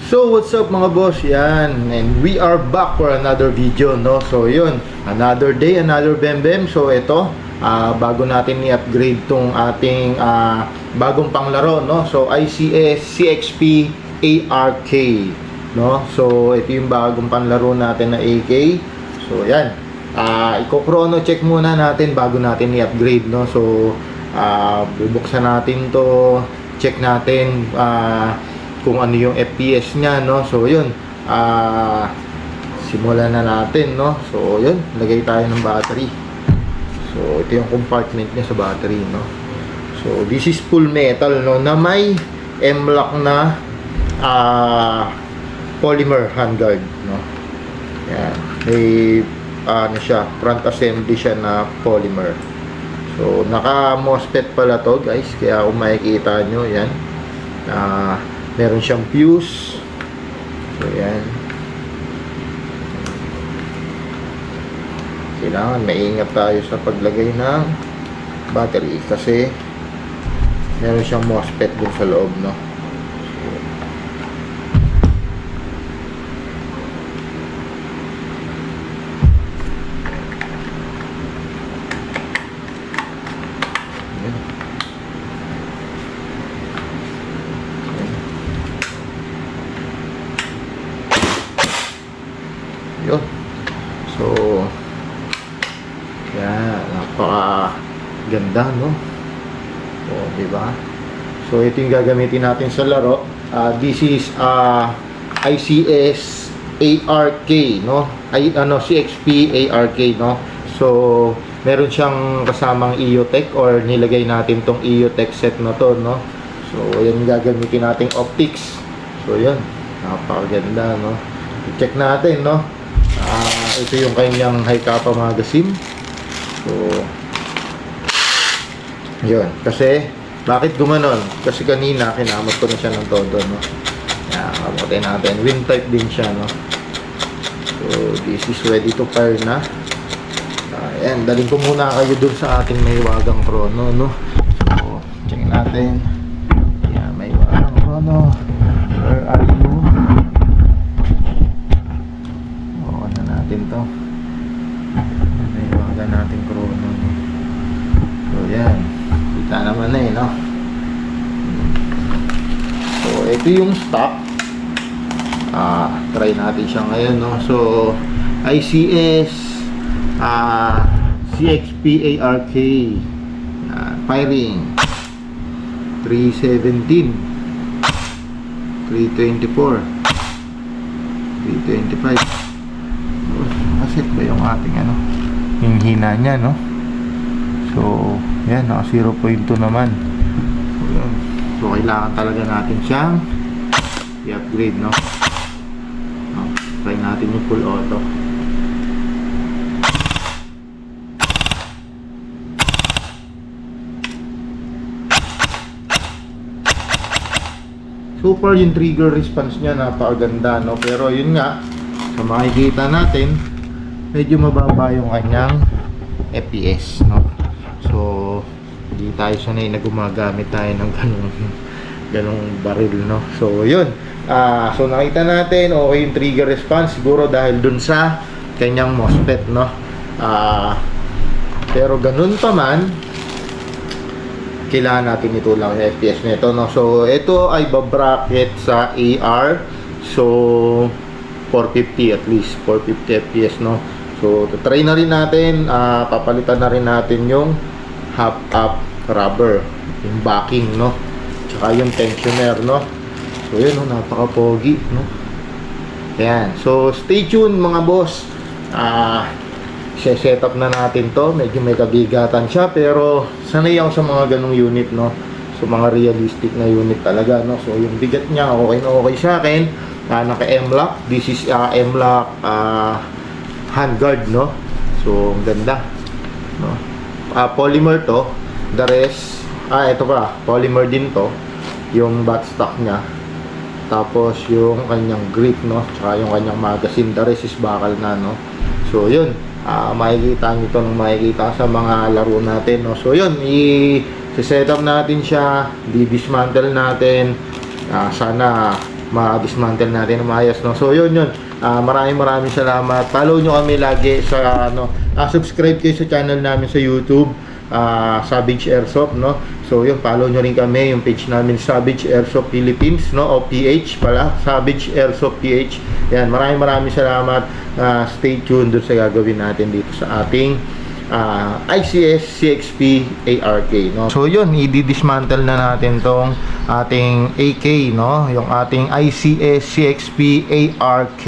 So what's up mga boss, yan, and we are back for another video, no? So yun, another day, another bembem. So ito, bago natin i-upgrade tong ating bagong panglaro, no? So ICS CXP ARK, no? So ito yung bagong panlaro natin na AK. So yan, i-chrono check muna natin bago natin i-upgrade, no? So bubuksan natin to, check natin kung ano yung FPS niya, no? So yun, simulan na natin, no? So yun, lagay tayo ng battery. So ito yung compartment niya sa battery, no? So this is full metal, no, na may M-lock na polymer handguard, no? Yan, may ano siya, front assembly siya na polymer. So naka MOSFET pala to, guys, kaya kung makikita nyo, yan, meron siyang fuse. So yan, kailangan maingat tayo sa paglagay ng battery kasi meron siyang MOSFET dun sa loob, no? Yun. So yan, napaka ganda, no? So, diba? So ito yung gagamitin natin sa laro. This is ICS ARK, no? CXP ARK, no? So meron siyang kasamang EOTech, or nilagay natin tong EOTech set na to, no? So yan yung gagamitin nating optics. So yan, napakaganda, no? I-check natin, no? Ito yung kanyang high kappa magazine. So yun, kasi bakit gumanon? Kasi kanina kinamot ko na siya ng todo, no? Yan, kamutin natin. Wind type din siya, no? So this is ready to fire na. Ayan, dalhin ko muna kayo dun sa ating may wagang chrono, no? So check natin. Yan, may wagang chrono. Where are you? To may waga natin chrono, no? So yan, kita naman na, no? So ito yung stock. Try natin siya ngayon, no? So ICS CXP ARK, firing 317, 324, 325. Set ba yung ating ano, yung hina niya, no? So yan, naka 0.2 naman. So yan, so kailangan talaga natin siyang i-upgrade, no? Try natin yung full auto. So far yung trigger response niya napakaganda, no? Pero yun nga, so makikita natin medyo mababa yung kanyang FPS, no? So hindi tayo sanay na gumagamit tayo ng ganong baril, no? So yun, so nakita natin okay yung trigger response, siguro dahil dun sa kanyang MOSFET, no? Pero ganun pa man, kailangan natin ito lang yung FPS nito, no? So ito ay babracket sa AR, so 450 at least, 450 FPS, no? So try na rin natin, papalitan na rin natin yung half-up rubber, yung backing, no? Tsaka yung tensioner, no? So yun, no? Napaka-pogi, no? Ayan, so stay tuned mga boss. Set up na natin to, medyo may kabigatan siya, pero sanay ako sa mga ganong unit, no? So mga realistic na unit talaga, no? So yung bigat niya okay na okay sa akin. Naka M-lock, this is M-lock handguard, no? So ang ganda, no? Polymer to, the rest ito pa, polymer din to, yung buttstock niya, tapos yung kanyang grip, no? Tsaka yung kanyang magazine, the rest is bakal na, no? So yun, makikita nyo ito nung makikita sa mga laro natin, no? So yun, i-set up natin siya, di-dismantle natin, sana ma-dismantle natin ng maayos, no? So yun. Maraming salamat. Follow nyo kami lagi sa subscribe kayo sa channel namin sa YouTube, Savage Airsoft, no? So yun, follow nyo rin kami yung page namin, Savage Airsoft Philippines, no? O PH pala, Savage Airsoft PH. Yan, maraming salamat. Stay tuned dun sa gagawin natin dito sa ating ICS CXP ARK, no? So yun, i-dismantle na natin tong ating AK, no? Yung ating ICS CXP ARK.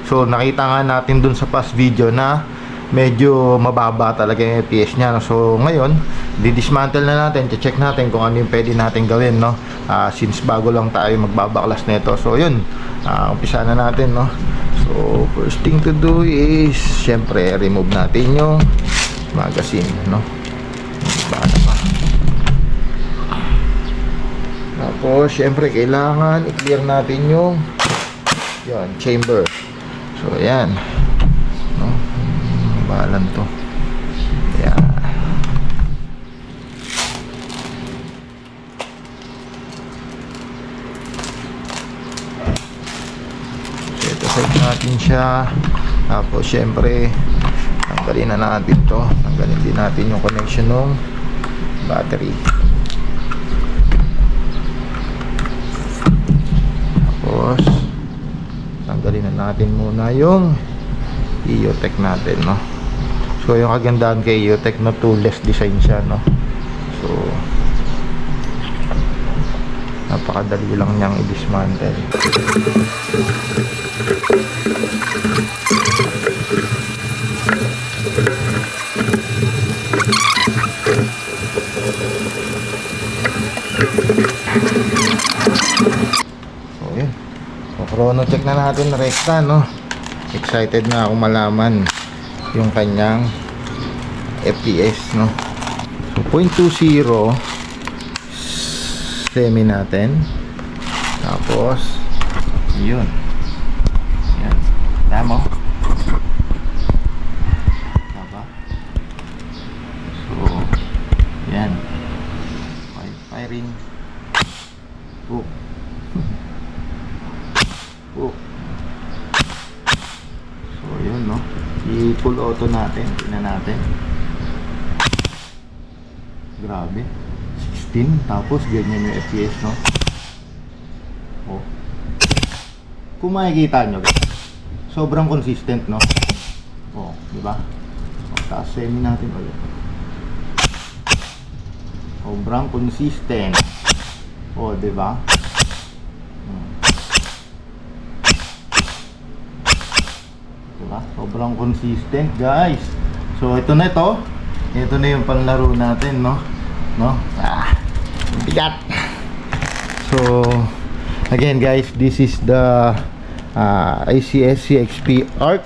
So nakita nga natin dun sa past video na medyo mababa talaga yung FPS niya, no? So ngayon, di-dismantle na natin, check natin kung ano yung pwede natin gawin, no? Since bago lang tayo magbabaklas nito. So yun, umpisa na natin, no? So first thing to do is syempre remove natin yung magazine, no? Paano pa? Tapos syempre kailangan i-clear natin yung chamber. So ayan, no? Bahalan to. Ayan. Set aside natin siya. Tapos syempre tanggalin na natin to. Tanggalin din natin yung connection ng battery. Tapos tanggalin na natin muna yung EOTech natin, no? So yung kagandahan kay EOTech, no, toolless design siya, no? So napakadali lang niyang i-dismantle. So yun, chrono check na natin rekta, no? Excited na ako malaman yung kanyang FPS, no? So 0.20 semi natin. Tapos yun, yan, tama. Tama. So yan, firing. Hook. Hook. So yun, no? I-full auto natin. Tingnan natin. Grabe. 16. Tapos ganyan yung FPS, no? Oh. Kung makikita nyo, sobrang consistent, no? Oh, di ba? Taas semi natin ulit. Sobrang consistent. Oh, di ba? Diba? Sobrang consistent, guys. So ito na ito. Ito na yung panlaro natin, no? Bigat. So again, guys, this is the ICS CXP ARK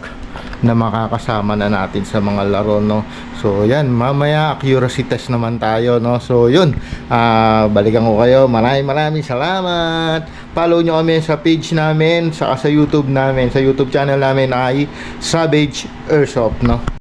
na makakasama na natin sa mga laro, no? So yan, mamaya accuracy test naman tayo, no? So yun, balikan ko kayo. Maraming salamat. Follow nyo kami sa page namin, sa YouTube namin, sa YouTube channel namin ay Savage Airsoft, no?